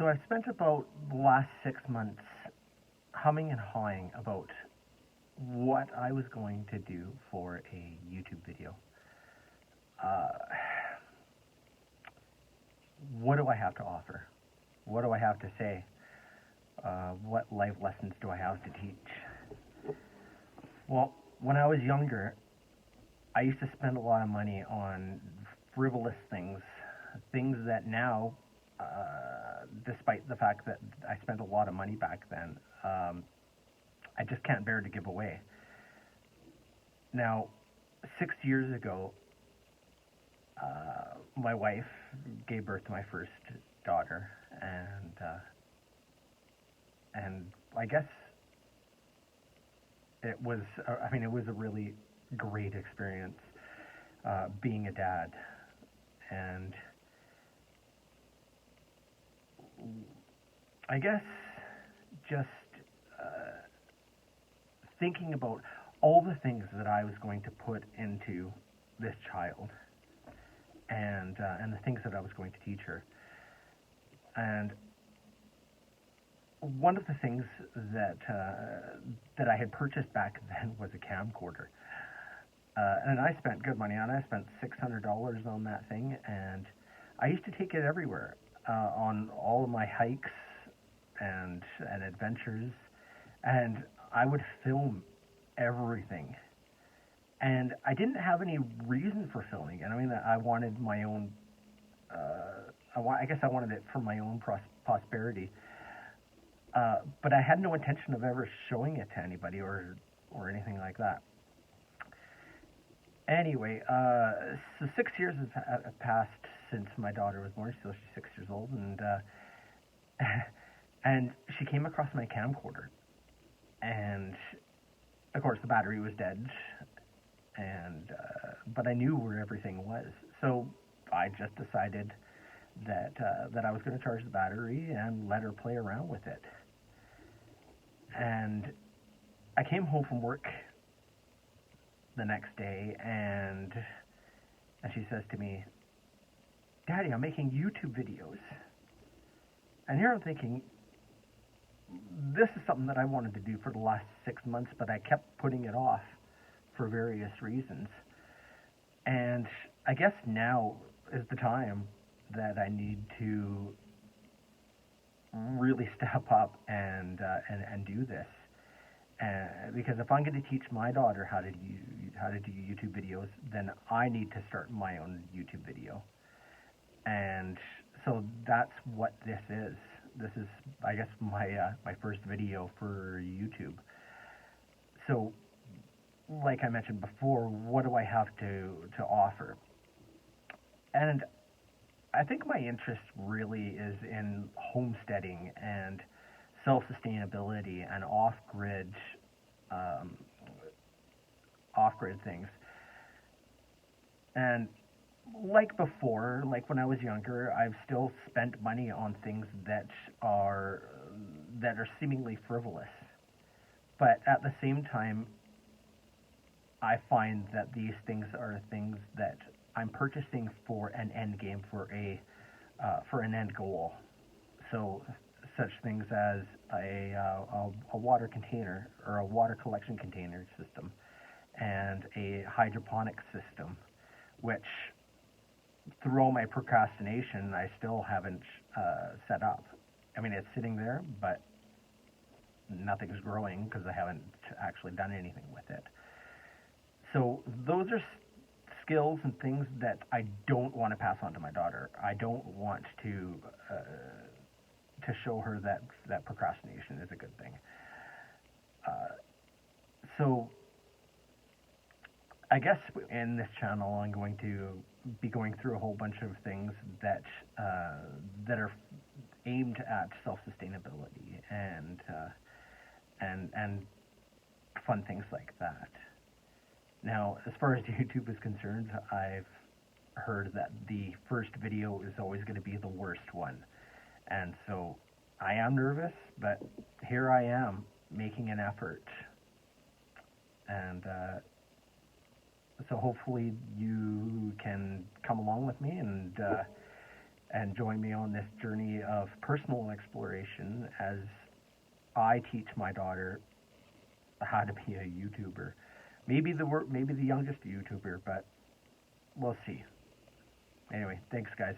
So I've spent about the last 6 months humming and hawing about what I was going to do for a YouTube video. Uh, what do I have to offer? What do I have to say? What life lessons do I have to teach? Well, when I was younger, I used to spend a lot of money on frivolous things, things that now, despite the fact that I spent a lot of money back then, I just can't bear to give away. Now, 6 years ago, my wife gave birth to my first daughter, and I guess it was, it was a really great experience being a dad, and I guess just thinking about all the things that I was going to put into this child, and the things that I was going to teach her. And one of the things that I had purchased back then was a camcorder, and I spent good money on it. I spent $600 on that thing, and I used to take it everywhere, on all of my hikes and adventures, and I would film everything. And I didn't have any reason for filming it. I mean, I wanted my own. I guess I wanted it for my own prosperity. But I had no intention of ever showing it to anybody or anything like that. Anyway, so 6 years have passed since my daughter was born. So she's 6 years old, and and she came across my camcorder, and of course the battery was dead, and but I knew where everything was, so I just decided that I was going to charge the battery and let her play around with it. And I came home from work the next day, and she says to me, "Daddy, I'm making YouTube videos." And here I'm thinking, this is something that I wanted to do for the last 6 months, but I kept putting it off for various reasons. And I guess now is the time that I need to really step up and do this. Because if I'm going to teach my daughter how to do YouTube videos, then I need to start my own YouTube video. And so that's what this is. This is, I guess, my first video for YouTube. So, like I mentioned before, what do I have to offer? And I think my interest really is in homesteading and self-sustainability and off-grid things. And like before, like when I was younger, I've still spent money on things that are seemingly frivolous. But at the same time, I find that these things are things that I'm purchasing for an end game, for an end goal. So such things as a water container or a water collection container system, and a hydroponic system, which through all my procrastination, I still haven't set up. I mean, it's sitting there, but nothing's growing because I haven't actually done anything with it. So those are skills and things that I don't want to pass on to my daughter. I don't want to show her that procrastination is a good thing. So I guess in this channel, I'm going to be going through a whole bunch of things that are aimed at self-sustainability and fun things like that. Now, as far as YouTube is concerned, I've heard that the first video is always going to be the worst one, and so I am nervous, but here I am making an effort, and so hopefully you can come along with me and and join me on this journey of personal exploration as I teach my daughter how to be a YouTuber. Maybe the youngest YouTuber, but we'll see. Anyway, thanks guys.